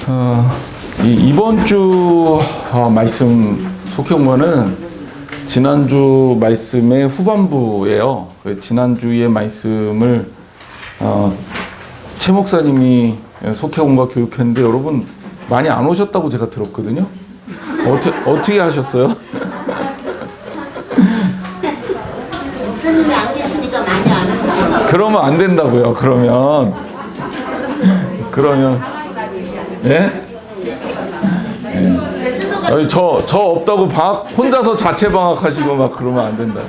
어, 이번 주 말씀 속해 온 거는 지난주 말씀의 후반부예요. 지난주의 말씀을 최 목사님이 속해 온 거 교육했는데 여러분 많이 안 오셨다고 제가 들었거든요. 어떻게 하셨어요? 목사님이 안 계시니까 많이 안 오죠. 그러면 안 된다고요. 그러면 예? 아니, 저 없다고 혼자서 자체 방학하시고 막 그러면 안 된다.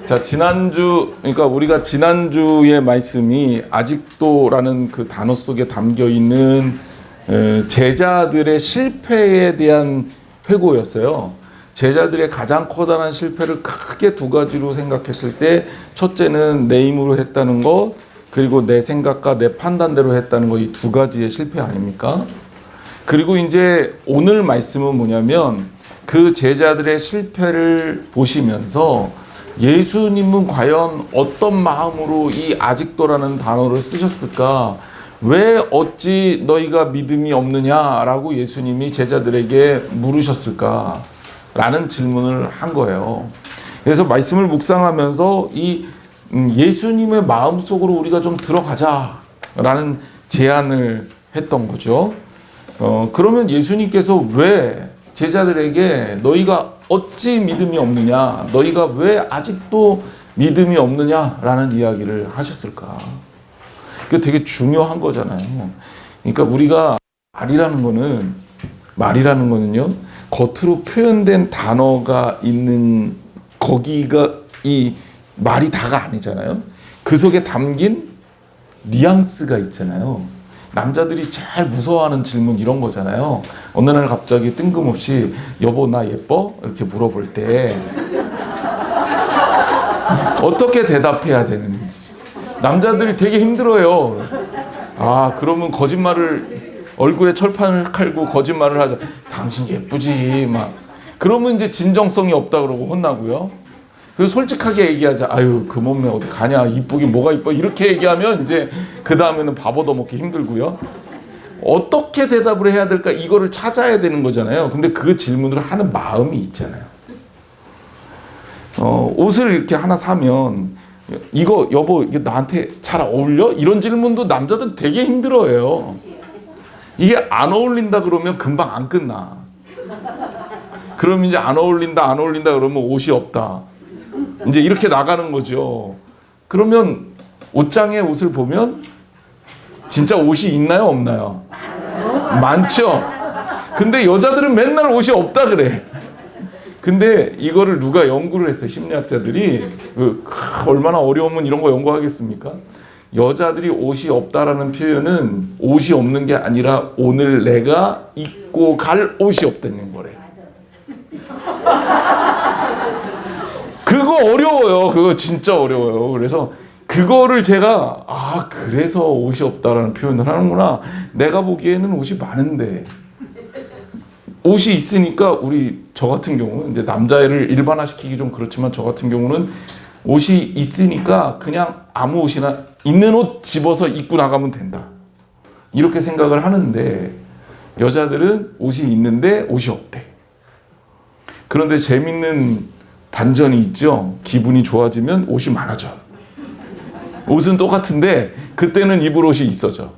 자, 그러니까 우리가 지난주의 말씀이 아직도라는 그 단어 속에 담겨 있는 제자들의 실패에 대한 회고였어요. 제자들의 가장 커다란 실패를 크게 두 가지로 생각했을 때, 첫째는 내 힘으로 했다는 것, 그리고 내 생각과 내 판단대로 했다는 것, 이 두 가지의 실패 아닙니까? 그리고 이제 오늘 말씀은 뭐냐면 그 제자들의 실패를 보시면서 예수님은 과연 어떤 마음으로 이 아직도라는 단어를 쓰셨을까? 왜 어찌 너희가 믿음이 없느냐라고 예수님이 제자들에게 물으셨을까? 라는 질문을 한 거예요. 그래서 말씀을 묵상하면서 이 예수님의 마음속으로 우리가 좀 들어가자라는 제안을 했던 거죠. 그러면 예수님께서 왜 제자들에게 너희가 어찌 믿음이 없느냐, 너희가 왜 아직도 믿음이 없느냐라는 이야기를 하셨을까? 그게 되게 중요한 거잖아요. 그러니까 우리가 말이라는 거는요, 겉으로 표현된 단어가 있는 거기가 이 말이 다가 아니잖아요. 그 속에 담긴 뉘앙스가 있잖아요. 남자들이 제일 무서워하는 질문 이런 거잖아요. 어느 날 갑자기 뜬금없이 여보 나 예뻐? 이렇게 물어볼 때 어떻게 대답해야 되는지 남자들이 되게 힘들어요. 그러면 거짓말을 얼굴에 철판을 깔고 거짓말을 하자. 당신 예쁘지 막. 그러면 이제 진정성이 없다 그러고 혼나고요. 그래서 솔직하게 얘기하자. 아유 그 몸매 어디 가냐, 이쁘긴 뭐가 이뻐, 이렇게 얘기하면 이제 그 다음에는 밥 얻어먹기 힘들고요. 어떻게 대답을 해야 될까, 이거를 찾아야 되는 거잖아요. 근데 그 질문을 하는 마음이 있잖아요. 옷을 이렇게 하나 사면 이거 여보 이게 나한테 잘 어울려? 이런 질문도 남자들 되게 힘들어해요. 이게 안 어울린다 그러면 금방 안 끝나. 그럼 이제 안 어울린다 그러면 옷이 없다. 이제 이렇게 나가는 거죠. 그러면 옷장에 옷을 보면 진짜 옷이 있나요, 없나요? 많죠. 근데 여자들은 맨날 옷이 없다 그래. 근데 이거를 누가 연구를 했어요. 심리학자들이. 얼마나 어려우면 이런 거 연구하겠습니까? 여자들이 옷이 없다라는 표현은 옷이 없는 게 아니라 오늘 내가 입고 갈 옷이 없다는 거래. 그거 어려워요. 그거 진짜 어려워요. 그래서 그거를 제가 그래서 옷이 없다라는 표현을 하는구나. 내가 보기에는 옷이 많은데 옷이 있으니까 저 같은 경우는 이제 남자애를 일반화시키기 좀 그렇지만 저 같은 경우는 옷이 있으니까 그냥 아무 옷이나 있는 옷 집어서 입고 나가면 된다. 이렇게 생각을 하는데 여자들은 옷이 있는데 옷이 없대. 그런데 재밌는 반전이 있죠. 기분이 좋아지면 옷이 많아져. 옷은 똑같은데 그때는 입을 옷이 있어져.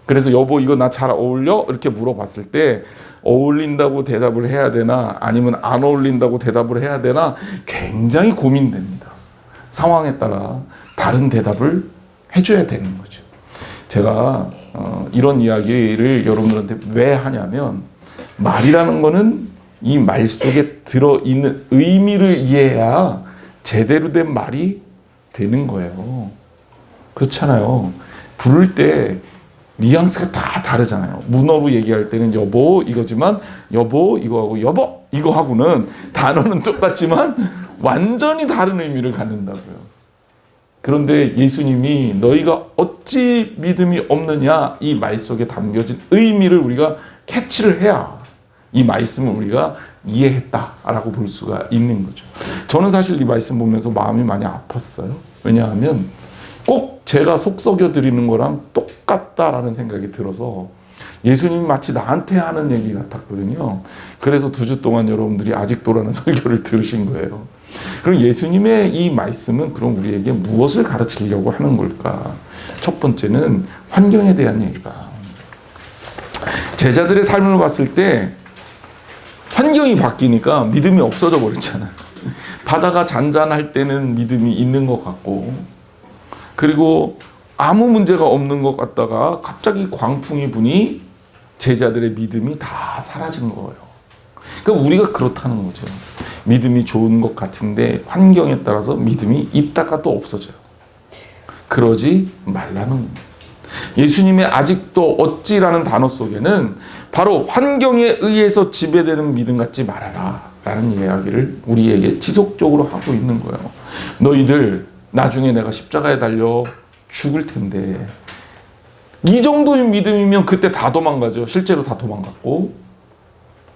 그래서 여보 이거 나 잘 어울려? 이렇게 물어봤을 때 어울린다고 대답을 해야 되나 아니면 안 어울린다고 대답을 해야 되나 굉장히 고민됩니다. 상황에 따라 다른 대답을 해줘야 되는 거죠. 제가 이런 이야기를 여러분들한테 왜 하냐면 말이라는 거는 이 말 속에 들어있는 의미를 이해해야 제대로 된 말이 되는 거예요. 그렇잖아요. 부를 때 뉘앙스가 다 다르잖아요. 문어로 얘기할 때는 여보 이거지만 여보 이거하고 여보 이거하고는 단어는 똑같지만 완전히 다른 의미를 갖는다고요. 그런데 예수님이 너희가 어찌 믿음이 없느냐, 이 말 속에 담겨진 의미를 우리가 캐치를 해야 이 말씀을 우리가 이해했다라고 볼 수가 있는 거죠. 저는 사실 이 말씀 보면서 마음이 많이 아팠어요. 왜냐하면 꼭 제가 속 썩여 드리는 거랑 똑같다라는 생각이 들어서 예수님이 마치 나한테 하는 얘기 같았거든요. 그래서 2주 동안 여러분들이 아직도라는 설교를 들으신 거예요. 그럼 예수님의 이 말씀은 그럼 우리에게 무엇을 가르치려고 하는 걸까? 첫 번째는 환경에 대한 얘기다. 제자들의 삶을 봤을 때 환경이 바뀌니까 믿음이 없어져 버렸잖아요. 바다가 잔잔할 때는 믿음이 있는 것 같고, 그리고 아무 문제가 없는 것 같다가 갑자기 광풍이 부니 제자들의 믿음이 다 사라진 거예요. 그러니까 우리가 그렇다는 거죠. 믿음이 좋은 것 같은데 환경에 따라서 믿음이 있다가 또 없어져요. 그러지 말라는 겁니다. 예수님의 아직도 어찌라는 단어 속에는 바로 환경에 의해서 지배되는 믿음 갖지 말아라 라는 이야기를 우리에게 지속적으로 하고 있는 거예요. 너희들 나중에 내가 십자가에 달려 죽을 텐데, 이 정도의 믿음이면 그때 다 도망가죠. 실제로 다 도망갔고,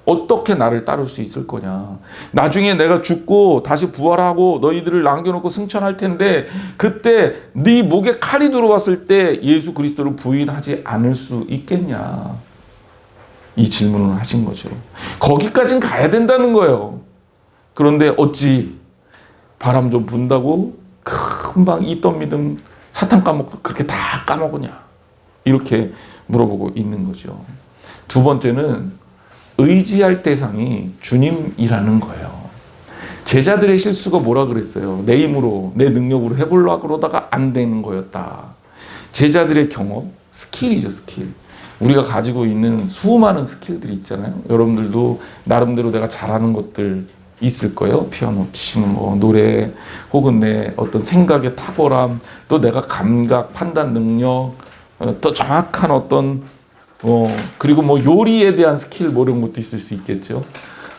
어떻게 나를 따를 수 있을 거냐. 나중에 내가 죽고 다시 부활하고 너희들을 남겨놓고 승천할 텐데, 그때 네 목에 칼이 들어왔을 때 예수 그리스도를 부인하지 않을 수 있겠냐. 이 질문을 하신 거죠. 거기까지는 가야 된다는 거예요. 그런데 어찌 바람 좀 분다고 금방 있던 믿음 사탕 까먹고 그렇게 다 까먹었냐. 이렇게 물어보고 있는 거죠. 두 번째는 의지할 대상이 주님이라는 거예요. 제자들의 실수가 뭐라 그랬어요? 내 힘으로, 내 능력으로 해보려고 그러다가 안 되는 거였다. 제자들의 경험, 스킬이죠, 스킬. 우리가 가지고 있는 수많은 스킬들이 있잖아요. 여러분들도 나름대로 내가 잘하는 것들 있을 거예요. 피아노 치는 거, 노래, 혹은 내 어떤 생각의 탁월함, 또 내가 감각, 판단 능력, 또 정확한 어떤 그리고 뭐 요리에 대한 스킬 뭐 이런 것도 있을 수 있겠죠.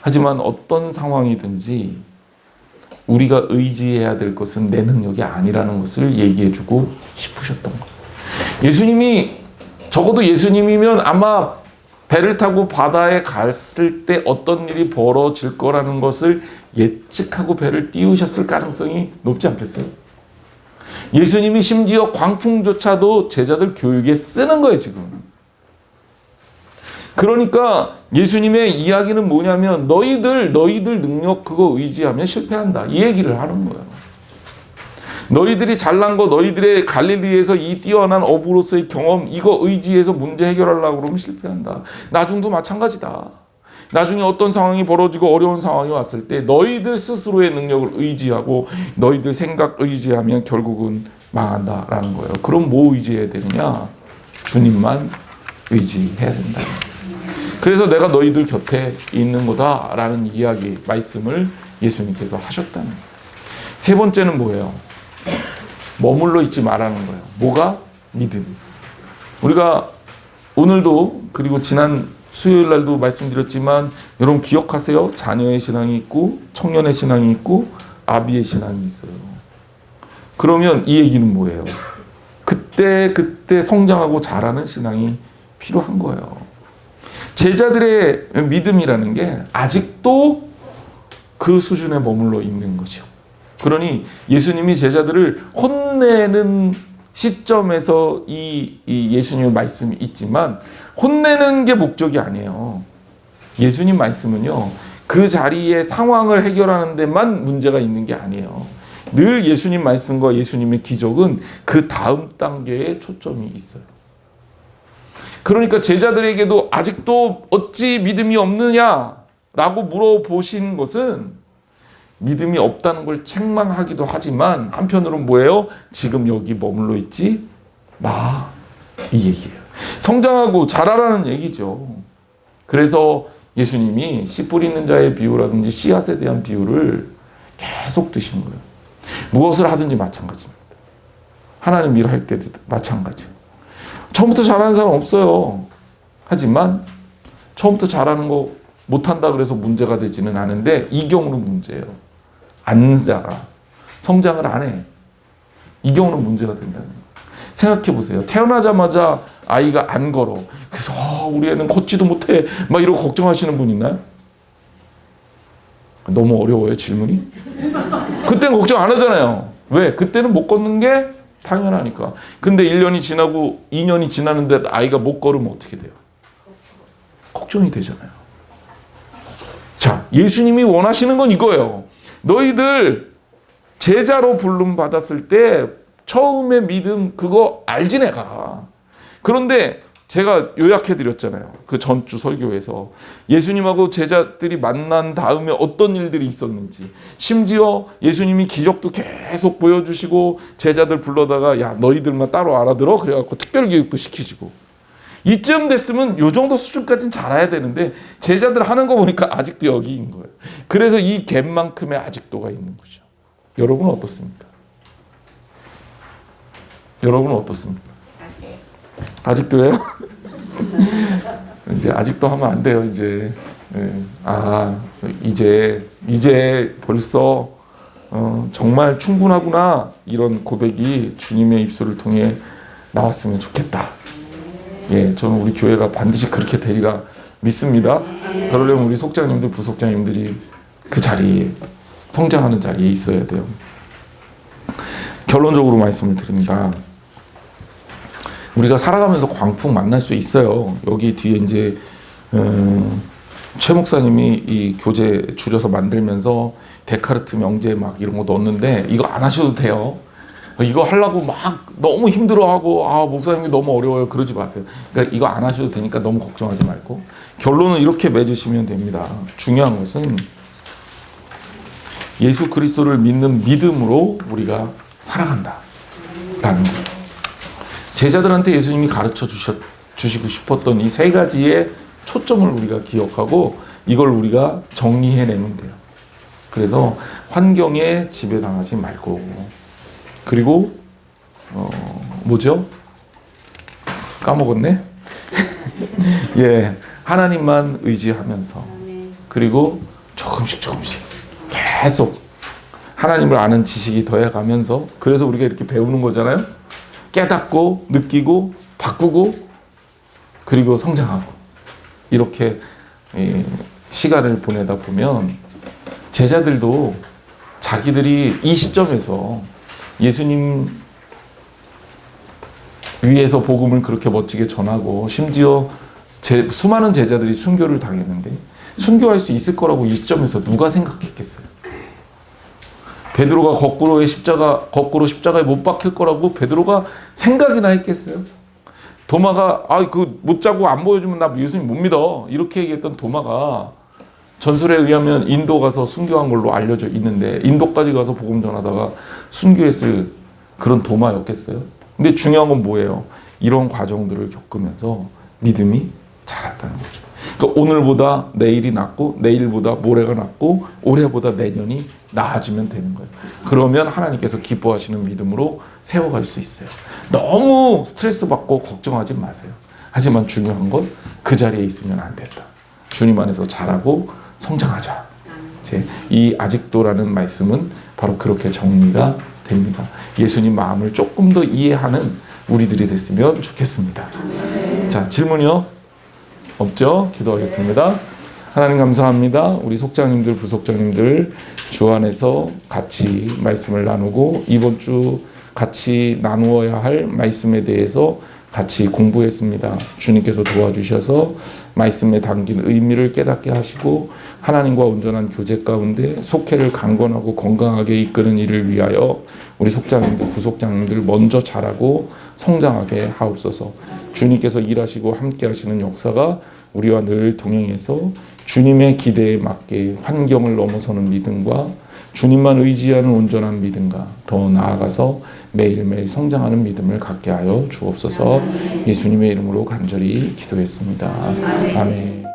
하지만 어떤 상황이든지 우리가 의지해야 될 것은 내 능력이 아니라는 것을 얘기해주고 싶으셨던 거예요. 예수님이, 적어도 예수님이면 아마 배를 타고 바다에 갔을 때 어떤 일이 벌어질 거라는 것을 예측하고 배를 띄우셨을 가능성이 높지 않겠어요? 예수님이 심지어 광풍조차도 제자들 교육에 쓰는 거예요, 지금. 그러니까 예수님의 이야기는 뭐냐면 너희들 능력 그거 의지하면 실패한다. 이 얘기를 하는 거예요. 너희들이 잘난 거, 너희들의 갈릴리에서 이 뛰어난 어부로서의 경험, 이거 의지해서 문제 해결하려고 그러면 실패한다. 나중도 마찬가지다. 나중에 어떤 상황이 벌어지고 어려운 상황이 왔을 때 너희들 스스로의 능력을 의지하고 너희들 생각 의지하면 결국은 망한다라는 거예요. 그럼 뭐 의지해야 되느냐? 주님만 의지해야 된다. 그래서 내가 너희들 곁에 있는 거다라는 이야기, 말씀을 예수님께서 하셨다는 거예요. 세 번째는 뭐예요? 머물러 있지 말라는 거예요. 뭐가? 믿음. 우리가 오늘도 그리고 지난 수요일 날도 말씀드렸지만 여러분 기억하세요? 자녀의 신앙이 있고 청년의 신앙이 있고 아비의 신앙이 있어요. 그러면 이 얘기는 뭐예요? 그때 성장하고 자라는 신앙이 필요한 거예요. 제자들의 믿음이라는 게 아직도 그 수준에 머물러 있는 거죠. 그러니 예수님이 제자들을 혼내는 시점에서 이 예수님의 말씀이 있지만 혼내는 게 목적이 아니에요. 예수님 말씀은요, 그 자리의 상황을 해결하는 데만 문제가 있는 게 아니에요. 늘 예수님 말씀과 예수님의 기적은 그 다음 단계에 초점이 있어요. 그러니까 제자들에게도 아직도 어찌 믿음이 없느냐라고 물어보신 것은 믿음이 없다는 걸 책망하기도 하지만 한편으로는 뭐예요? 지금 여기 머물러 있지 마, 이 얘기예요. 성장하고 자라라는 얘기죠. 그래서 예수님이 씨 뿌리는 자의 비유라든지 씨앗에 대한 비유를 계속 드신 거예요. 무엇을 하든지 마찬가지입니다. 하나님 일 할 때도 마찬가지. 처음부터 잘하는 사람 없어요. 하지만 처음부터 잘하는 거 못한다 그래서 문제가 되지는 않은데 이 경우는 문제예요. 안 자라. 성장을 안 해. 이 경우는 문제가 된다는 거예요. 생각해 보세요. 태어나자마자 아이가 안 걸어. 그래서 우리 애는 걷지도 못해. 막 이러고 걱정하시는 분 있나요? 너무 어려워요, 질문이? 그때는 걱정 안 하잖아요. 왜? 그때는 못 걷는 게 당연하니까. 근데 1년이 지나고 2년이 지났는데 아이가 못 걸으면 어떻게 돼요? 걱정이 되잖아요. 자, 예수님이 원하시는 건 이거예요. 너희들 제자로 부름 받았을 때 처음에 믿음 그거 알지 내가. 그런데 제가 요약해 드렸잖아요. 그 전주 설교에서 예수님하고 제자들이 만난 다음에 어떤 일들이 있었는지, 심지어 예수님이 기적도 계속 보여주시고 제자들 불러다가 야 너희들만 따로 알아들어 그래갖고 특별 교육도 시키시고, 이쯤 됐으면 요 정도 수준까지는 잘 알아야 되는데 제자들 하는 거 보니까 아직도 여기인 거예요. 그래서 이 갭만큼의 아직도가 있는 거죠. 여러분은 어떻습니까? 여러분은 어떻습니까? 아직도예요? 이제 아직도 하면 안 돼요. 이제 이제 벌써 정말 충분하구나 이런 고백이 주님의 입술을 통해 나왔으면 좋겠다. 예, 저는 우리 교회가 반드시 그렇게 되리라 믿습니다. 그러려면 우리 속장님들, 부속장님들이 그 자리에 성장하는 자리에 있어야 돼요. 결론적으로 말씀을 드립니다. 우리가 살아가면서 광풍 만날 수 있어요. 여기 뒤에 이제 최 목사님이 이 교재 줄여서 만들면서 데카르트 명제 막 이런 거 넣었는데 이거 안 하셔도 돼요. 이거 하려고 막 너무 힘들어하고 목사님이 너무 어려워요 그러지 마세요. 그러니까 이거 안 하셔도 되니까 너무 걱정하지 말고 결론은 이렇게 맺으시면 됩니다. 중요한 것은 예수 그리스도를 믿는 믿음으로 우리가 살아간다라는 거예요. 제자들한테 예수님이 가르쳐 주시고 싶었던 이 세 가지의 초점을 우리가 기억하고 이걸 우리가 정리해내면 돼요. 그래서 환경에 지배당하지 말고, 그리고 뭐죠? 까먹었네? 예, 하나님만 의지하면서, 그리고 조금씩 계속 하나님을 아는 지식이 더해가면서, 그래서 우리가 이렇게 배우는 거잖아요. 깨닫고 느끼고 바꾸고 그리고 성장하고 이렇게 시간을 보내다 보면 제자들도 자기들이 이 시점에서 예수님 위에서 복음을 그렇게 멋지게 전하고 심지어 수많은 제자들이 순교를 당했는데 순교할 수 있을 거라고 이 시점에서 누가 생각했겠어요? 베드로가 거꾸로 십자가에 못 박힐 거라고 베드로가 생각이나 했겠어요? 도마가 못 자고 안 보여주면 나 예수님 못 믿어 이렇게 얘기했던 도마가 전설에 의하면 인도 가서 순교한 걸로 알려져 있는데 인도까지 가서 복음 전하다가 순교했을 그런 도마였겠어요? 근데 중요한 건 뭐예요? 이런 과정들을 겪으면서 믿음이 자랐다는 거죠. 그러니까 오늘보다 내일이 낫고 내일보다 모레가 낫고 올해보다 내년이 나아지면 되는 거예요. 그러면 하나님께서 기뻐하시는 믿음으로 세워갈 수 있어요. 너무 스트레스 받고 걱정하지 마세요. 하지만 중요한 건 그 자리에 있으면 안 된다. 주님 안에서 자라고 성장하자. 이 아직도라는 말씀은 바로 그렇게 정리가 됩니다. 예수님 마음을 조금 더 이해하는 우리들이 됐으면 좋겠습니다. 자, 질문이요? 없죠? 기도하겠습니다. 하나님 감사합니다. 우리 속장님들, 부속장님들 주 안에서 같이 말씀을 나누고 이번 주 같이 나누어야 할 말씀에 대해서 같이 공부했습니다. 주님께서 도와주셔서 말씀에 담긴 의미를 깨닫게 하시고 하나님과 온전한 교제 가운데 속회를 강건하고 건강하게 이끄는 일을 위하여 우리 속장님들, 부속장님들 먼저 자라고 성장하게 하옵소서. 주님께서 일하시고 함께 하시는 역사가 우리와 늘 동행해서 주님의 기대에 맞게 환경을 넘어서는 믿음과 주님만 의지하는 온전한 믿음과 더 나아가서 매일매일 성장하는 믿음을 갖게 하여 주옵소서. 예수님의 이름으로 간절히 기도했습니다. 아멘.